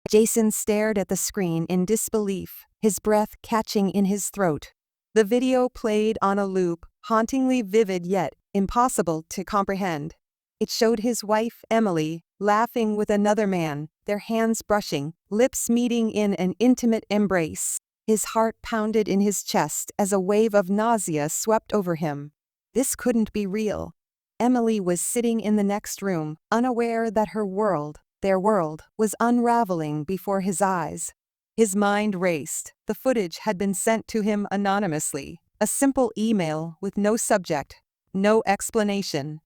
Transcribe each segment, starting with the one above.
Jason stared at the screen in disbelief, his breath catching in his throat. The video played on a loop, hauntingly vivid yet impossible to comprehend. It showed his wife, Emily, laughing with another man, their hands brushing, lips meeting in an intimate embrace. His heart pounded in his chest as a wave of nausea swept over him. This couldn't be real. Emily was sitting in the next room, unaware that their world, was unraveling before his eyes. His mind raced. The footage had been sent to him anonymously, a simple email with no subject, no explanation.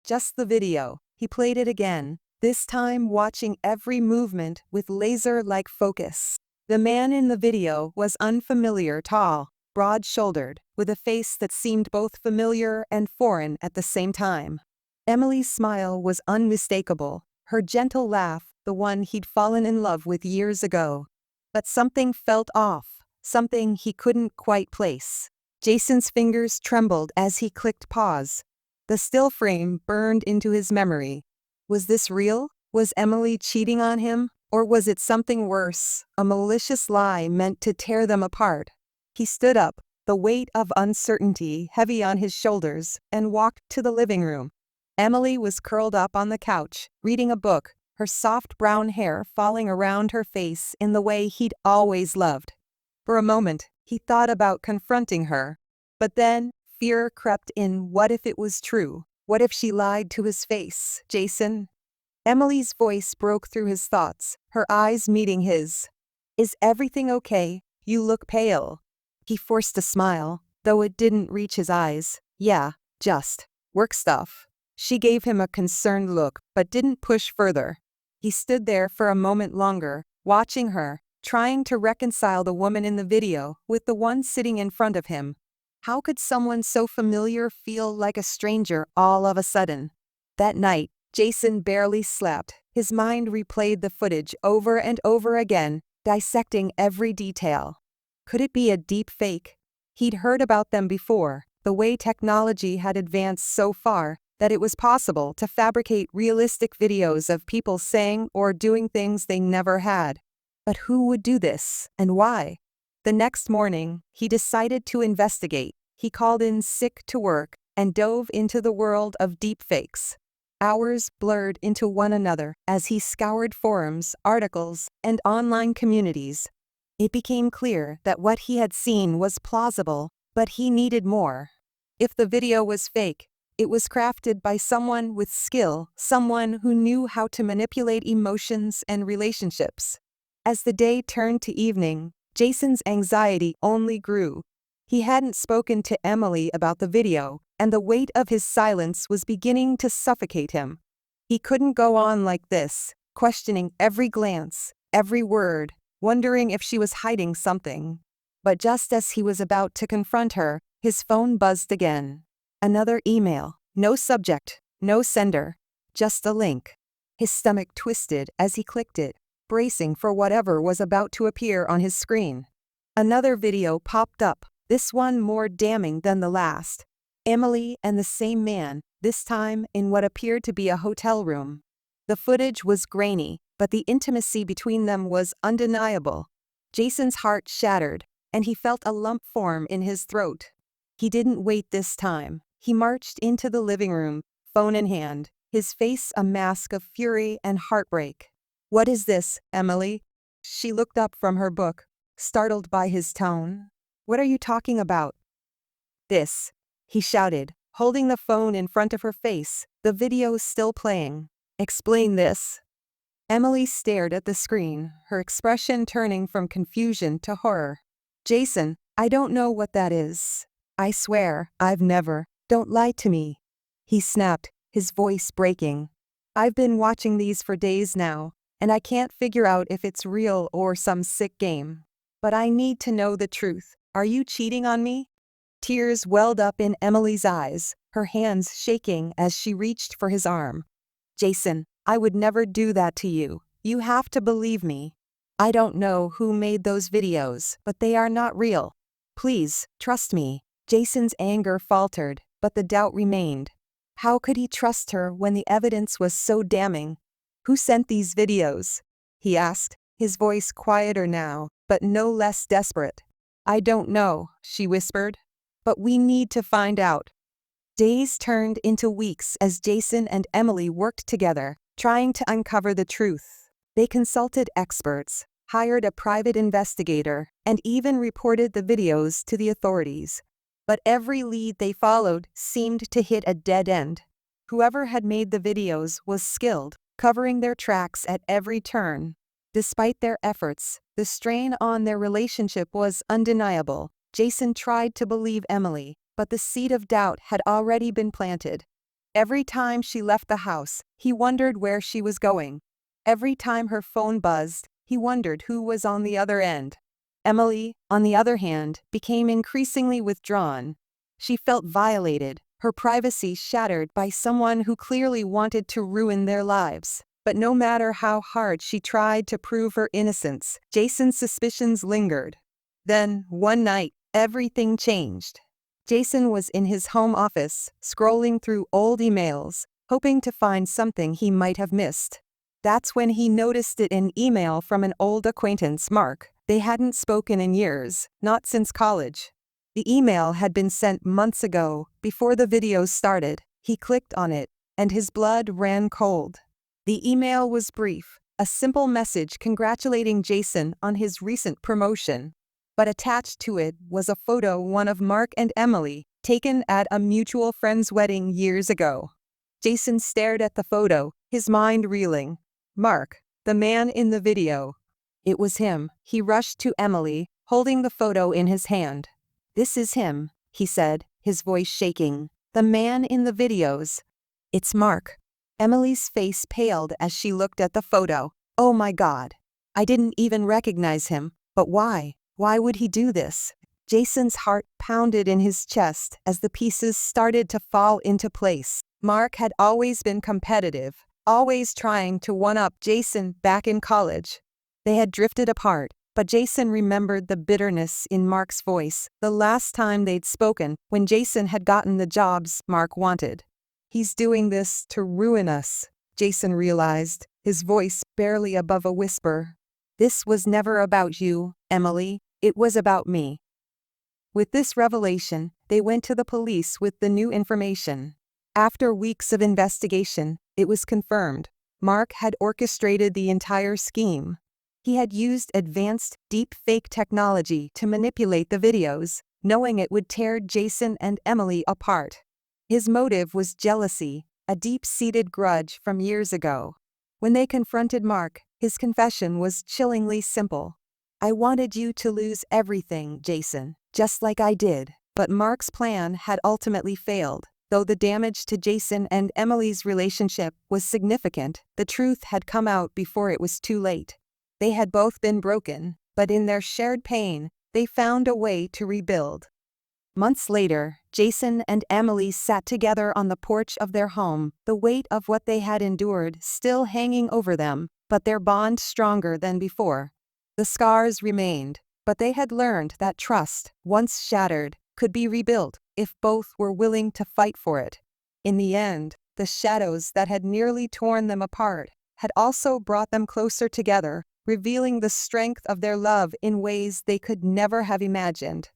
Just the video. He played it again, this time watching every movement with laser-like focus. The man in the video was unfamiliar, tall, broad-shouldered, with a face that seemed both familiar and foreign at the same time. Emily's smile was unmistakable, her gentle laugh the one he'd fallen in love with years ago. But something felt off, something he couldn't quite place. Jason's fingers trembled as he clicked pause. The still frame burned into his memory. Was this real? Was Emily cheating on him? Or was it something worse, a malicious lie meant to tear them apart? He stood up, the weight of uncertainty heavy on his shoulders, and walked to the living room. Emily was curled up on the couch, reading a book, her soft brown hair falling around her face in the way he'd always loved. For a moment, he thought about confronting her. But then, fear crept in. What if it was true? What if she lied to his face? Jason? Emily's voice broke through his thoughts, her eyes meeting his. Is everything okay? You look pale. He forced a smile, though it didn't reach his eyes. Yeah, just work stuff. She gave him a concerned look, but didn't push further. He stood there for a moment longer, watching her, trying to reconcile the woman in the video with the one sitting in front of him. How could someone so familiar feel like a stranger all of a sudden? That night, Jason barely slept. His mind replayed the footage over and over again, dissecting every detail. Could it be a deep fake? He'd heard about them before, the way technology had advanced so far that it was possible to fabricate realistic videos of people saying or doing things they never had. But who would do this, and why? The next morning, he decided to investigate. He called in sick to work and dove into the world of deepfakes. Hours blurred into one another as he scoured forums, articles, and online communities. It became clear that what he had seen was plausible, but he needed more. If the video was fake, it was crafted by someone with skill, someone who knew how to manipulate emotions and relationships. As the day turned to evening, Jason's anxiety only grew. He hadn't spoken to Emily about the video, and the weight of his silence was beginning to suffocate him. He couldn't go on like this, questioning every glance, every word, wondering if she was hiding something. But just as he was about to confront her, his phone buzzed again. Another email, no subject, no sender, just a link. His stomach twisted as he clicked it, bracing for whatever was about to appear on his screen. Another video popped up, this one more damning than the last. Emily and the same man, this time in what appeared to be a hotel room. The footage was grainy, but the intimacy between them was undeniable. Jason's heart shattered, and he felt a lump form in his throat. He didn't wait this time. He marched into the living room, phone in hand, his face a mask of fury and heartbreak. What is this, Emily? She looked up from her book, startled by his tone. What are you talking about? This, he shouted, holding the phone in front of her face, the video still playing. Explain this. Emily stared at the screen, her expression turning from confusion to horror. Jason, I don't know what that is. I swear, I've never. Don't lie to me. He snapped, his voice breaking. I've been watching these for days now, and I can't figure out if it's real or some sick game. But I need to know the truth. Are you cheating on me? Tears welled up in Emily's eyes, her hands shaking as she reached for his arm. Jason, I would never do that to you. You have to believe me. I don't know who made those videos, but they are not real. Please, trust me. Jason's anger faltered, but the doubt remained. How could he trust her when the evidence was so damning? Who sent these videos? He asked, his voice quieter now, but no less desperate. "I don't know," she whispered. "But we need to find out." Days turned into weeks as Jason and Emily worked together, trying to uncover the truth. They consulted experts, hired a private investigator, and even reported the videos to the authorities. But every lead they followed seemed to hit a dead end. Whoever had made the videos was skilled, covering their tracks at every turn. Despite their efforts, the strain on their relationship was undeniable. Jason tried to believe Emily, but the seed of doubt had already been planted. Every time she left the house, he wondered where she was going. Every time her phone buzzed, he wondered who was on the other end. Emily, on the other hand, became increasingly withdrawn. She felt violated, her privacy shattered by someone who clearly wanted to ruin their lives. But no matter how hard she tried to prove her innocence, Jason's suspicions lingered. Then, one night, everything changed. Jason was in his home office, scrolling through old emails, hoping to find something he might have missed. That's when he noticed an email from an old acquaintance, Mark. They hadn't spoken in years, not since college. The email had been sent months ago, before the videos started. He clicked on it, and his blood ran cold. The email was brief, a simple message congratulating Jason on his recent promotion. But attached to it was a photo of Mark and Emily, taken at a mutual friend's wedding years ago. Jason stared at the photo, his mind reeling. Mark, the man in the video. It was him. He rushed to Emily, holding the photo in his hand. "This is him," he said, his voice shaking. "The man in the videos. It's Mark." Emily's face paled as she looked at the photo. "Oh my God. I didn't even recognize him. But why? Why would he do this?" Jason's heart pounded in his chest as the pieces started to fall into place. Mark had always been competitive, always trying to one-up Jason back in college. They had drifted apart, but Jason remembered the bitterness in Mark's voice the last time they'd spoken, when Jason had gotten the jobs Mark wanted. "He's doing this to ruin us," Jason realized, his voice barely above a whisper. "This was never about you, Emily. It was about me." With this revelation, they went to the police with the new information. After weeks of investigation, it was confirmed. Mark had orchestrated the entire scheme. He had used advanced deepfake technology to manipulate the videos, knowing it would tear Jason and Emily apart. His motive was jealousy, a deep-seated grudge from years ago. When they confronted Mark, his confession was chillingly simple. "I wanted you to lose everything, Jason, just like I did." But Mark's plan had ultimately failed. Though the damage to Jason and Emily's relationship was significant, the truth had come out before it was too late. They had both been broken, but in their shared pain, they found a way to rebuild. Months later, Jason and Emily sat together on the porch of their home, the weight of what they had endured still hanging over them, but their bond stronger than before. The scars remained, but they had learned that trust, once shattered, could be rebuilt if both were willing to fight for it. In the end, the shadows that had nearly torn them apart had also brought them closer together, revealing the strength of their love in ways they could never have imagined.